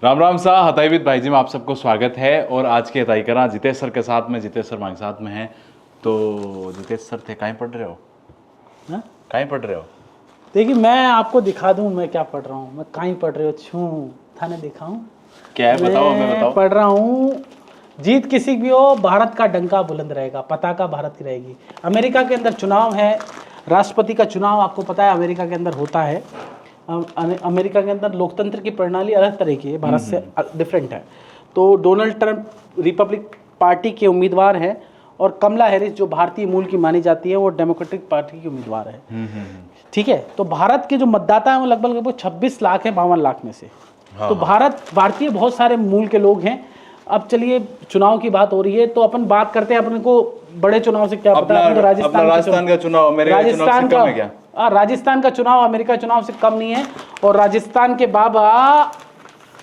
राम राम सा हताईविद भाई जी में आप सबको स्वागत है। और आज के हताई करा जितेश सर के साथ में, जितेश सर हमारे साथ में हैं। तो जितेश सर थे, कहीं पढ़ रहे हो? हाँ? कहीं पढ़ रहे हो? देखिए मैं आपको दिखा दूं मैं क्या पढ़ रहा हूँ। मैं कहीं पढ़ रहे हो छू थाने देखा हूँ। क्या है बताओ, हमें बताओ। पढ़ रहा हूँ जीत किसी की हो, भारत का डंका बुलंद रहेगा, पताका भारत की रहेगी। अमेरिका के अंदर चुनाव है, राष्ट्रपति का चुनाव आपको पता है अमेरिका के अंदर होता है। अमेरिका के अंदर लोकतंत्र की प्रणाली अलग तरह की है, भारत से डिफरेंट है। तो डोनाल्ड ट्रंप रिपब्लिक पार्टी के उम्मीदवार हैं और कमला हैरिस जो भारतीय मूल की मानी जाती है वो डेमोक्रेटिक पार्टी की उम्मीदवार है। ठीक है, तो भारत के जो मतदाता हैं वो लगभग 26 लाख हैं 52 लाख में से। हाँ, तो भारतीय बहुत सारे मूल के लोग हैं। अब चलिए चुनाव की बात हो रही है तो अपन बात करते हैं। अपन को बड़े चुनाव से क्या पता है? राजस्थान का चुनाव अमेरिका के चुनाव से कम है क्या? राजस्थान का चुनाव अमेरिका चुनाव से कम नहीं है। और राजस्थान के बाबा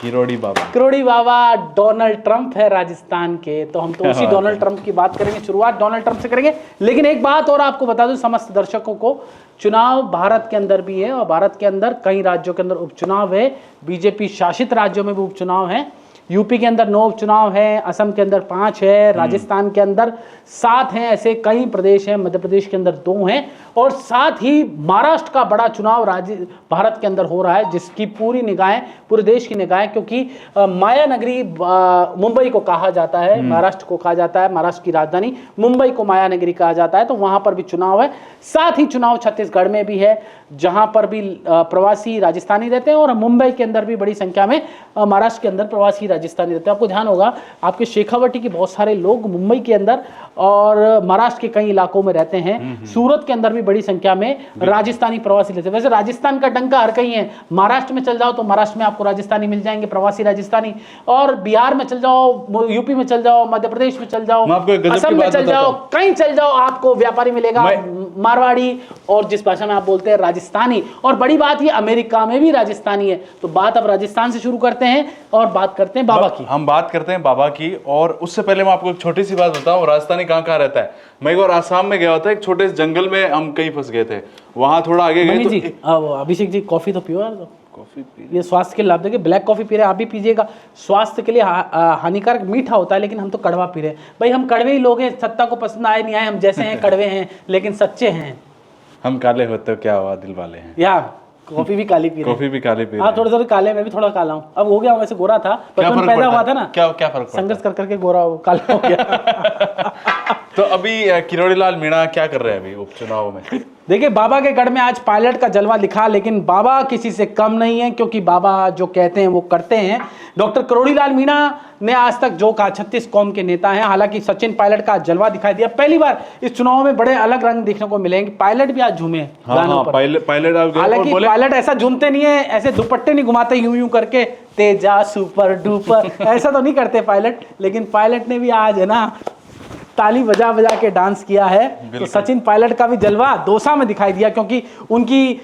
किरोड़ी बाबा डोनाल्ड ट्रंप है राजस्थान के। तो हम तो उसी डोनाल्ड ट्रंप की बात करेंगे, शुरुआत डोनाल्ड ट्रंप से करेंगे। लेकिन एक बात और आपको बता दूं समस्त दर्शकों को, चुनाव भारत के अंदर भी है और भारत के अंदर कई राज्यों के अंदर उपचुनाव है। बीजेपी शासित राज्यों में भी उपचुनाव है। यूपी के अंदर 9 उपचुनाव है, असम के अंदर 5 है, राजस्थान के अंदर 7 हैं। ऐसे कई प्रदेश हैं, मध्य प्रदेश के अंदर 2 हैं। और साथ ही महाराष्ट्र का बड़ा चुनाव भारत के अंदर हो रहा है, जिसकी पूरी निगाहें, पूरे देश की निगाहें, क्योंकि माया नगरी मुंबई को कहा जाता है, महाराष्ट्र को कहा जाता है, महाराष्ट्र की राजधानी मुंबई को माया नगरी कहा जाता है। तो वहां पर भी चुनाव है। साथ ही चुनाव छत्तीसगढ़ में भी है, जहां पर भी प्रवासी राजस्थानी रहते हैं। और मुंबई के अंदर भी बड़ी संख्या में महाराष्ट्र के अंदर प्रवासी राजस्थानी रहते हैं। आपको ध्यान होगा आपके शेखावटी के बहुत सारे लोग मुंबई के अंदर और महाराष्ट्र के कई इलाकों में रहते हैं। सूरत के अंदर भी बड़ी संख्या में राजस्थानी प्रवासी रहते हैं। वैसे राजस्थान का डंका हर कहीं है। महाराष्ट्र में चल जाओ तो महाराष्ट्र में आपको राजस्थानी मिल जाएंगे, प्रवासी राजस्थानी। और बिहार में चल जाओ, यूपी में चल जाओ, मध्य प्रदेश में चल जाओ, असम में चल जाओ, कहीं चल जाओ, आपको व्यापारी मिलेगा, मारवाड़ी, और जिस भाषा में आप बोलते हैं राजस्थानी। और बड़ी बात ये अमेरिका में भी राजस्थानी है। तो बात अब राजस्थान से शुरू करते हैं और बात करते हैं बाबा की। हम बात करते हैं बाबा की। और उससे पहले मैं आपको एक छोटी सी बात बताऊं, राजस्थानी कहाँ रहता है। मैं एक बार आसाम में गया था, एक छोटे से जंगल में हम कहीं फंस गए थे। वहां थोड़ा आगे गए तो अभिषेक जी कॉफी तो पियो यार। तो कॉफी ये स्वास्थ्य के लाभ देखिए, ब्लैक कॉफी पी रहे हैं, आप भी पीजिएगा। स्वास्थ्य के लिए हानिकारक मीठा होता है, लेकिन हम तो कड़वा पी रहे हैं। भाई हम कड़वे ही लोग हैं, सत्ता को पसंद आए नहीं आए, हम जैसे हैं कड़वे हैं लेकिन सच्चे हैं। हम काले होते हो क्या हुआ, दिल वाले हैं यार। कॉफी भी काली पी रहे हैं। कॉफी भी काली पी रहे हैं। हाँ, थोड़े काले, मैं भी थोड़ा काला हूँ। अब हो गया, वैसे गोरा था, बचपन पैदा हुआ था ना, क्या फर्क संघर्ष कर करके गोरा काला हो गया। तो अभी किरोड़ी लाल मीणा क्या कर रहे हैं अभी उपचुनाव में? देखिए बाबा के गढ़ में आज पायलट का जलवा दिखा, लेकिन बाबा किसी से कम नहीं है, क्योंकि बाबा जो कहते हैं वो करते हैं। डॉक्टर किरोड़ी लाल मीणा ने आज तक जो कहा, 36 कौम के नेता हैं। हालांकि सचिन पायलट का जलवा दिखाई दिया। पहली बार इस चुनाव में बड़े अलग रंग देखने को मिलेंगे। पायलट भी आज झूमे गानों पर। हालांकि पायलट ऐसा झूमते नहीं है, ऐसे दुपट्टे नहीं घुमाते यूं यूं करके, तेजा सुपर डुपर ऐसा तो नहीं करते पायलट। लेकिन पायलट ने भी आज है ना ताली बजा बजा के डांस किया है। तो सचिन पायलट का भी जलवा दौसा में दिखाई दिया, क्योंकि उनकी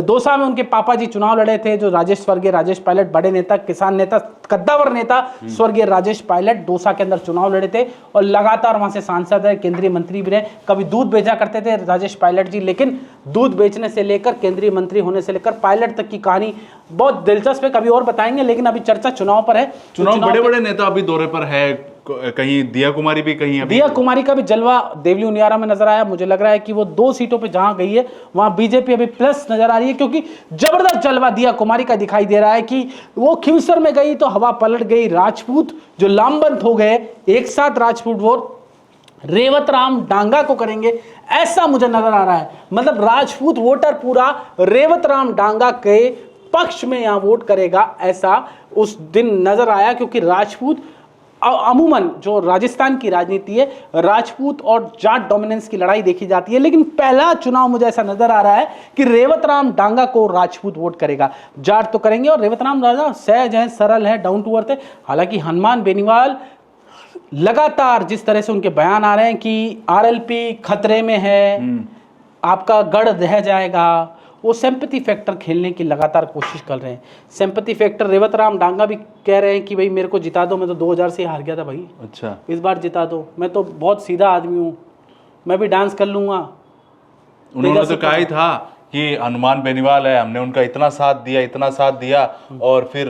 दौसा में उनके पापा जी चुनाव लड़े थे, जो स्वर्गीय राजेश पायलट, बड़े नेता, किसान नेता, कद्दावर नेता स्वर्गीय राजेश पायलट दौसा के अंदर चुनाव लड़े थे। और लगातार वहां से सांसद है, केंद्रीय मंत्री भी रहे। कभी दूध बेचा करते थे राजेश पायलट जी, लेकिन दूध बेचने से लेकर केंद्रीय मंत्री होने से लेकर पायलट तक की कहानी बहुत दिलचस्प है, कभी और बताएंगे। लेकिन अभी चर्चा चुनाव पर है। चुनाव बड़े नेता अभी दौरे पर है। कहीं दिया कुमारी भी, कहीं दिया कुमारी का भी जलवा देवली उनियारा में नजर आया। मुझे लग रहा है कि वो 2 सीटों पे जहां गई है वहां बीजेपी अभी प्लस नजर आ रही है, क्योंकि जबरदस्त जलवा दिया कुमारी का दिखाई दे रहा है कि वो खिंवसर में गई तो हवा पलट गई। राजपूत जो लामबंद हो गए, एक साथ राजपूत वोट रेवत राम डांगा को करेंगे, ऐसा मुझे नजर आ रहा है। मतलब राजपूत वोटर पूरा रेवत राम डांगा के पक्ष में यहां वोट करेगा, ऐसा उस दिन नजर आया। क्योंकि राजपूत अमूमन जो राजस्थान की राजनीति है, राजपूत और जाट डोमिनेंस की लड़ाई देखी जाती है। लेकिन पहला चुनाव मुझे ऐसा नजर आ रहा है कि रेवत राम डांगा को राजपूत वोट करेगा, जाट तो करेंगे। और रेवत राम राजा सहज है, सरल है, डाउन टू अर्थ है। हालांकि हनुमान बेनीवाल लगातार जिस तरह से उनके बयान आ रहे हैं कि आरएलपी खतरे में है, आपका गढ़ रह जाएगा, वो सिंपैथी फैक्टर खेलने की लगातार कोशिश कर रहे हैं। सिंपैथी फैक्टर रेवत राम डांगा भी कह रहे हैं कि भाई मेरे को जिता दो, मैं तो 2000 से हार गया था भाई, अच्छा इस बार जिता दो, मैं तो बहुत सीधा आदमी हूँ, मैं भी डांस कर लूंगा। उन्होंने तो कहा ही था कि हनुमान बेनीवाल है, हमने उनका इतना साथ दिया और फिर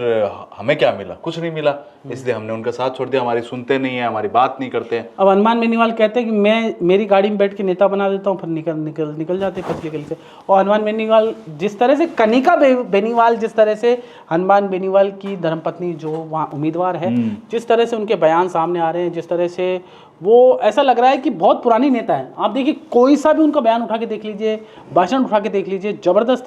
हमें क्या मिला? कुछ नहीं मिला, इसलिए हमने उनका साथ छोड़ दिया। हमारी सुनते नहीं है, हमारी बात नहीं करते हैं। अब हनुमान बेनीवाल कहते हैं कि मेरी गाड़ी में बैठ के नेता बना देता हूँ, फिर निकल जाते पतली गली से। और हनुमान बेनीवाल जिस तरह से कनिका बेनीवाल जिस तरह से हनुमान बेनीवाल की धर्मपत्नी जो वहाँ उम्मीदवार है, जिस तरह से उनके बयान सामने आ रहे हैं, जिस तरह से वो ऐसा लग रहा है कि बहुत पुरानी नेता है। आप देखिए कोई सा भी उनका बयान उठा के देख लीजिए, भाषण उठा के देख लीजिए, ज़बरदस्त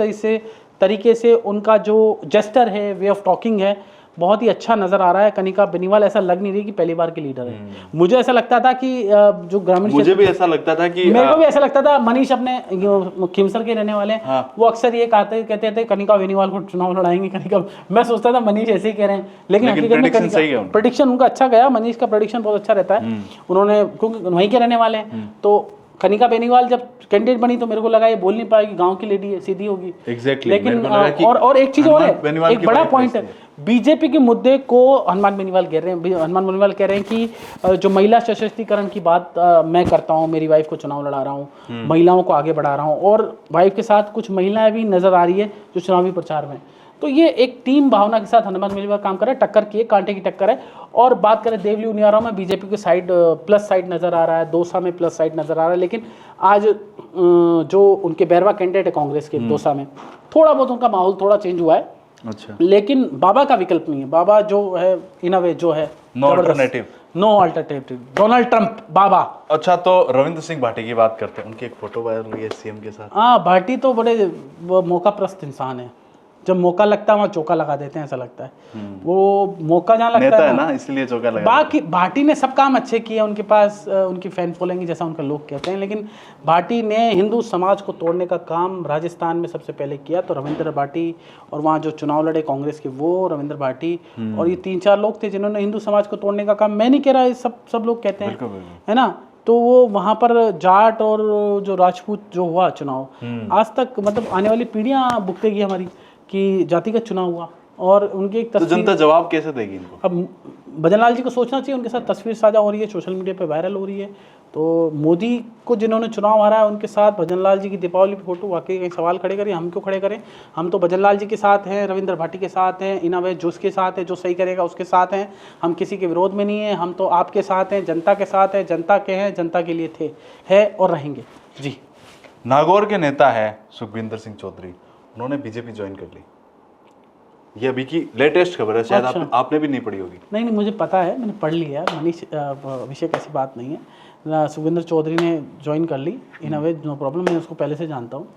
तरीके से उनका जो जेस्टर है, वे ऑफ टॉकिंग है, बहुत ही अच्छा नजर आ रहा है। कनिका बेनीवाल ऐसा लग नहीं रही कि पहली बार के लीडर है। मुझे ऐसा लगता था कि जो ग्रामीण, मुझे भी ऐसा लगता था कि मेरे को भी ऐसा लगता था। मनीष अपने खीमसर के रहने वाले हैं, वो अक्सर ये कहते थे कनिका बेनीवाल को चुनाव लड़ाएंगे कनिका। मैं सोचता था मनीष ऐसे ही कह रहे हैं, लेकिन हकीकत में प्रेडिक्शन उनका अच्छा गया। मनीष का प्रेडिक्शन बहुत अच्छा रहता है। उन्होंने, क्योंकि वहीं के रहने वाले हैं, तो कनिका बेनीवाल जब कैंडिडेट बनी तो मेरे को लगा ये बोल नहीं पाएगी, गांव की लेडी है, सीधी होगी। लेकिन और एक चीज और है, एक बड़ा पॉइंट है, बीजेपी के मुद्दे को हनुमान बेनीवाल कह रहे हैं। हनुमान बेनीवाल कह रहे हैं कि जो महिला सशक्तिकरण की बात मैं करता हूं, मेरी वाइफ को चुनाव लड़ा रहा हूं, महिलाओं को आगे बढ़ा रहा हूं, और वाइफ के साथ कुछ महिलाएं भी नजर आ रही है जो चुनावी प्रचार में। तो ये एक टीम भावना के साथ हनुमान बेनीवाल काम कर रहा है, टक्कर की, कांटे की टक्कर है। और बात करें देवली उनियारा में, बीजेपी की साइड प्लस साइड नजर आ रहा है, दौसा में प्लस साइड नजर आ रहा है। लेकिन आज जो उनके बैरवा कैंडिडेट है कांग्रेस के दौसा में, थोड़ा बहुत उनका माहौल थोड़ा चेंज हुआ है। अच्छा, लेकिन बाबा का विकल्प नहीं है। बाबा जो है इन अ वे जो है नो अल्टरनेटिव, डोनाल्ड ट्रंप बाबा। अच्छा, तो रविंद्र सिंह भाटी की बात करते हैं। उनकी एक फोटो वायरल हुई है सीएम के साथ। हाँ, भाटी तो बड़े वो मौका प्रस्त इंसान है। जब मौका लगता है वहाँ चौका लगा देते हैं, ऐसा लगता है। वो मौका जहाँ लगता है ना, इसलिए चौका लगा। बाकी भाटी ने सब काम अच्छे किए, उनके पास उनकी फैन फॉलोइंग जैसा उनका लोग कहते हैं। लेकिन भाटी ने हिंदू समाज को तोड़ने का काम राजस्थान में सबसे पहले किया। तो रविंद्र भाटी, और वहाँ जो चुनाव लड़े कांग्रेस के, वो रविंद्र भाटी और ये 3-4 लोग थे जिन्होंने हिंदू समाज को तोड़ने का काम, मैं नहीं कह रहा, सब लोग कहते हैं, है ना। तो वो वहाँ पर जाट और जो राजपूत जो हुआ चुनाव, आज तक मतलब आने वाली पीढ़ियाँ भुगतेगी हमारी कि जातिगत चुनाव हुआ। और उनकी एक तस्वीर, तो जनता जवाब कैसे देगी इनको? अब भजनलाल जी को सोचना चाहिए, उनके साथ तस्वीर साझा हो रही है, सोशल मीडिया पे वायरल हो रही है। तो मोदी को जिन्होंने चुनाव हारा है उनके साथ भजनलाल जी की दीपावली फोटो वाकई कहीं सवाल खड़े करें, हम क्यों खड़े करें? हम तो भजनलाल जी के साथ हैं, रविंद्र भाटी के साथ हैं, इन अवे जो उसके साथ है, जो सही करेगा उसके साथ हैं। हम किसी के विरोध में नहीं है, हम तो आपके साथ हैं, जनता के साथ हैं, जनता के हैं, जनता के लिए थे, है और रहेंगे जी। नागौर के नेता है सुखविंदर सिंह चौधरी, उन्होंने बीजेपी ज्वाइन कर ली। ये अभी की लेटेस्ट खबर है, शायद अच्छा। आपने भी नहीं पढ़ी होगी। नहीं, मुझे पता है, मैंने पढ़ लिया है। मनीष अभिषेक ऐसी बात नहीं है। सुखविंदर चौधरी ने ज्वाइन कर ली, इन अ वे नो प्रॉब्लम, मैं उसको पहले से जानता हूँ,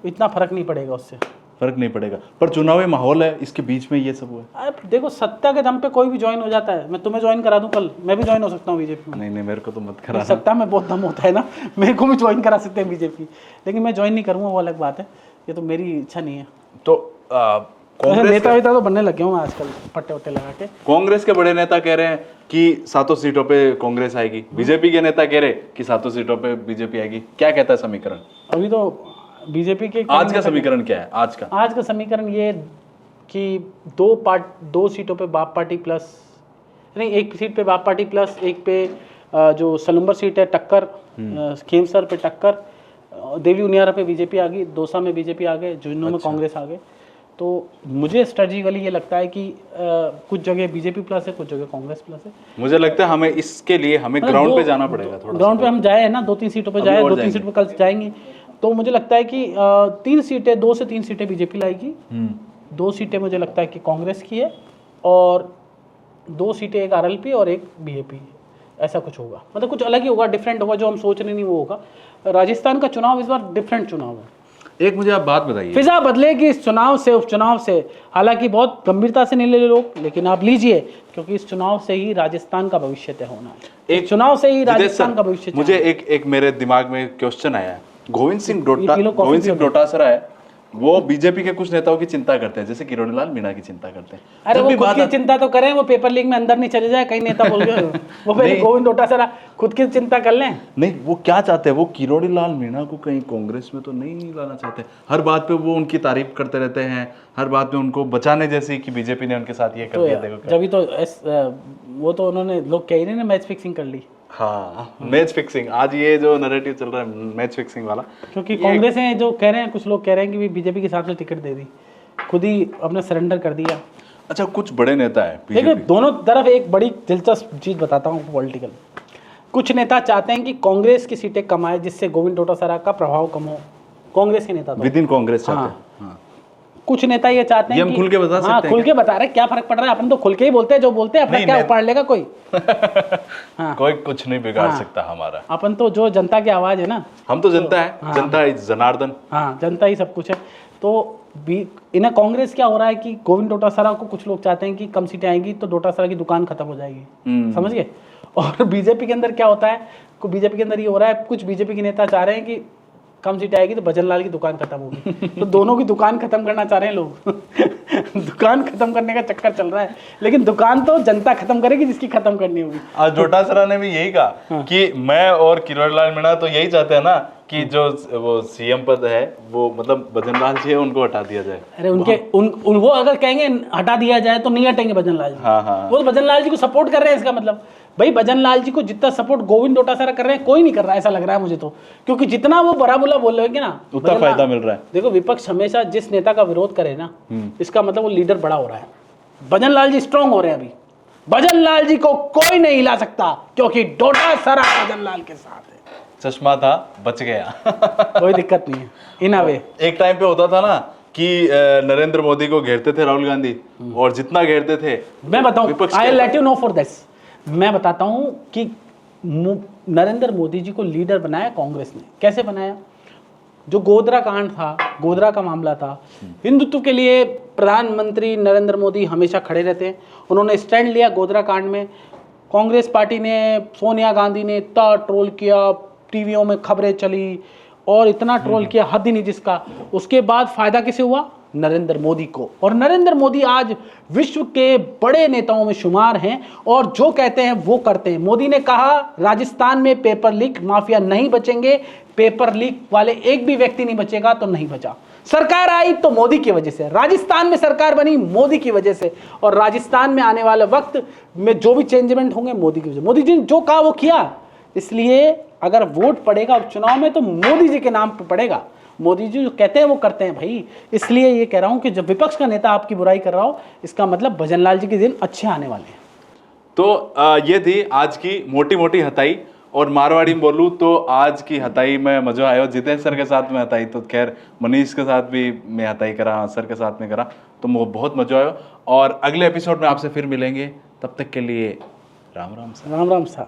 इतना फर्क नहीं पड़ेगा उससे। फर्क नहीं पड़ेगा, पर चुनावी माहौल है, इसके बीच में ये सब हुआ है। अरे देखो, सत्ता के दम पे कोई भी ज्वाइन हो जाता है। मैं तुम्हें ज्वाइन करा दूं, कल मैं भी ज्वाइन हो सकता हूँ बीजेपी में। नहीं, मेरे को तो मत करा। सत्ता में बहुत दम होता है ना, मेरे को भी ज्वाइन करा सकते हैं बीजेपी, लेकिन मैं ज्वाइन नहीं करूँगा, वो अलग बात है। ये तो मेरी इच्छा नहीं है। तो नेता वेता तो बनने लग गया हूँ आजकल, पट्टे वट्टे लगा के। कांग्रेस के बड़े नेता कह रहे हैं कि 7 सीटों पे कांग्रेस आएगी, बीजेपी के नेता कह रहे कि 7 सीटों पे बीजेपी आएगी। क्या कहता है समीकरण? अभी तो बीजेपी के आज का समीकरण क्या है? आज का समीकरण ये कि 2 सीटों पे बाप पार्टी प्लस, नहीं, 1 सीट पे बाप पार्टी प्लस, एक पे जो सलूम्बर सीट है टक्कर, खीमसर पे टक्कर, देवी उनियारा पे बीजेपी आ गई, दौसा में बीजेपी आ गए, जुन्नू में कांग्रेस आ गए। तो मुझे स्ट्रेटेजिकली ये लगता है कि कुछ जगह बीजेपी प्लस है, कुछ जगह कांग्रेस प्लस है। मुझे लगता है हमें इसके लिए ग्राउंड पे जाना पड़ेगा, थोड़ा ग्राउंड पे हम जाए ना, 2-3 सीटों पे जाए, 2-3 सीट पे कल जाएंगे। तो मुझे लगता है कि 3 सीटें, 2 से 3 सीटें बीजेपी लाएगी, 2 सीटें मुझे लगता है कि कांग्रेस की है, और 2 सीटें एक आरएलपी और एक बीएपी, ऐसा कुछ होगा। मतलब कुछ अलग ही होगा, डिफरेंट होगा, जो हम सोच रहे नहीं वो होगा। राजस्थान का चुनाव इस बार डिफरेंट चुनाव है। एक मुझे आप बात बताइए, फिजा बदलेगी इस चुनाव से, उपचुनाव से। हालांकि बहुत गंभीरता से नहीं ले लोग, लेकिन आप लीजिए, क्योंकि इस चुनाव से ही राजस्थान का भविष्य तय होना है। एक चुनाव से ही राजस्थान का भविष्य। मुझे एक मेरे दिमाग में क्वेश्चन आया है। गोविंद सिंह डोटासरा है, वो बीजेपी के कुछ नेताओं की चिंता करते हैं, जैसे किरोड़ीलाल मीणा की चिंता करते हैं। अरे वो खुद की चिंता तो करें, वो पेपर लीक में अंदर नहीं चले जाए, कई नेता बोल गए वो पहले गोविंद डोटासरा खुद की चिंता कर लें। नहीं, वो क्या चाहते हैं, वो किरोड़ीलाल मीणा को कहीं कांग्रेस में तो नहीं लाना चाहते। हर बात पे वो उनकी तारीफ करते रहते हैं, हर बात में उनको बचाने जैसी कि बीजेपी ने उनके साथ ये कर दिया। देखो जब तो वो तो उन्होंने लोग कह रहे हैं ना, मैच फिक्सिंग कर ली। हाँ, मैच फिक्सिंग, आज ये जो नैरेटिव चल रहा है मैच फिक्सिंग वाला, क्योंकि कांग्रेस है जो कह रहे हैं, कुछ लोग कह रहे हैं कि बीजेपी के साथ में टिकट दे दी, खुद ही अपना सरेंडर कर दिया। अच्छा, कुछ बड़े नेता है देखिए दोनों तरफ एक बड़ी दिलचस्प चीज बताता हूँ पॉलिटिकल। कुछ नेता चाहते हैं कि कांग्रेस की सीटें कम आए जिससे गोविंद डोटासरा का प्रभाव कम हो, कांग्रेस के नेता तो विद इन कांग्रेस चाहते हैं। हाँ। कुछ नेता ये चाहते हैं ये हम खुल के बता सकते हैं, खुल के बता रहे, क्या फर्क पड़ रहा है, अपन तो खुल के ही बोलते हैं, जो बोलते हैं अपना क्या उपाड़ लेगा कोई। हाँ। कोई कुछ नहीं बिगाड़ सकता हमारा, अपन तो जो जनता की आवाज है ना, हम तो जनता है। हाँ। जनता इज जनार्दन। हाँ, जनता ही सब कुछ है। तो इन्हें कांग्रेस क्या हो रहा है कि गोविंद डोटासरा को कुछ लोग चाहते हैं कि कम सीटें आएंगी तो डोटासरा की दुकान खत्म हो जाएगी, समझ गए। और बीजेपी के अंदर क्या होता है, बीजेपी के अंदर ये हो रहा है, कुछ बीजेपी के नेता चाह रहे हैं कि कम सीटें आएगी तो भजनलाल की दुकान खत्म होगी। तो दोनों की दुकान खत्म करना चाह रहे हैं लोग। दुकान खत्म करने का चक्कर चल रहा है, लेकिन दुकान तो जनता खत्म करेगी जिसकी खत्म करनी होगी। आज डोटासरा ने भी यही कहा। हाँ। कि मैं और किरोड़ीलाल मीणा तो यही चाहते हैं ना कि जो वो सीएम पद है वो मतलब भजनलाल जी है, उनको हटा दिया जाए। अरे उनके वो अगर कहेंगे हटा दिया जाए तो नहीं हटेंगे भजनलाल जी। हाँ हाँ। वो तो भजनलाल जी को सपोर्ट कर रहे हैं, इसका मतलब भाई भजनलाल जी को जितना सपोर्ट गोविंद डोटासरा कर रहे हैं कोई नहीं कर रहा है, ऐसा लग रहा है मुझे तो। क्योंकि जितना वो बड़ा बुला बोल रहे ना उतना फायदा मिल रहा है। देखो विपक्ष हमेशा जिस नेता का विरोध करे ना, इसका मतलब वो लीडर बड़ा हो रहा है। भजनलाल जी स्ट्रांग हो रहे हैं अभी, भजनलाल जी को कोई नहीं हिला सकता क्योंकि डोटासरा भजनलाल के साथ है। चश्मा था, बच गया। कोई दिक्कत नहीं है इन अ वे। एक टाइम पे होता था ना कि नरेंद्र मोदी को घेरते थे राहुल गांधी, और जितना घेरते थे, मैं बताऊं, I let you know for this, मैं बताता हूं कि नरेंद्र मोदी जी को लीडर बनाया कांग्रेस ने। कैसे बनाया? जो गोधरा कांड था, गोधरा का मामला था, हिंदुत्व के लिए प्रधानमंत्री नरेंद्र मोदी हमेशा खड़े रहते हैं। उन्होंने स्टैंड लिया गोधरा कांड में। कांग्रेस पार्टी ने, सोनिया गांधी ने इतना ट्रोल किया, टीवियों में खबरें चली और इतना ट्रोल किया हद ही नहीं जिसका। उसके बाद फायदा किसे हुआ? नरेंद्र मोदी को। और नरेंद्र मोदी आज विश्व के बड़े नेताओं में शुमार हैं और जो कहते हैं वो करते हैं। मोदी ने कहा राजस्थान में पेपर लीक माफिया नहीं बचेंगे, पेपर लीक वाले एक भी व्यक्ति नहीं बचेगा, तो नहीं बचा। सरकार आई तो मोदी की वजह से, राजस्थान में सरकार बनी मोदी की वजह से, और राजस्थान में आने वाले वक्त में जो भी चेंजमेंट होंगे मोदी की वजह। मोदी जी ने जो कहा वो किया, इसलिए अगर वोट पड़ेगा उपचुनाव में तो मोदी जी के नाम पे पड़ेगा। मोदी जी जो कहते हैं वो करते हैं भाई। इसलिए ये कह रहा हूं कि जब विपक्ष का नेता आपकी बुराई कर रहा हो, इसका मतलब भजनलाल जी के दिन अच्छे आने वाले हैं। तो ये थी आज की मोटी मोटी हताई। और मारवाड़ी में बोलूँ तो आज की हताई में मजा आया। जितेंद्र सर के साथ में हताई तो खैर मनीष के साथ भी मैं हताई करा, सर के साथ में करा, तो मुझे बहुत मजा आया। और अगले एपिसोड में आपसे फिर मिलेंगे, तब तक के लिए राम राम सा। राम राम सा।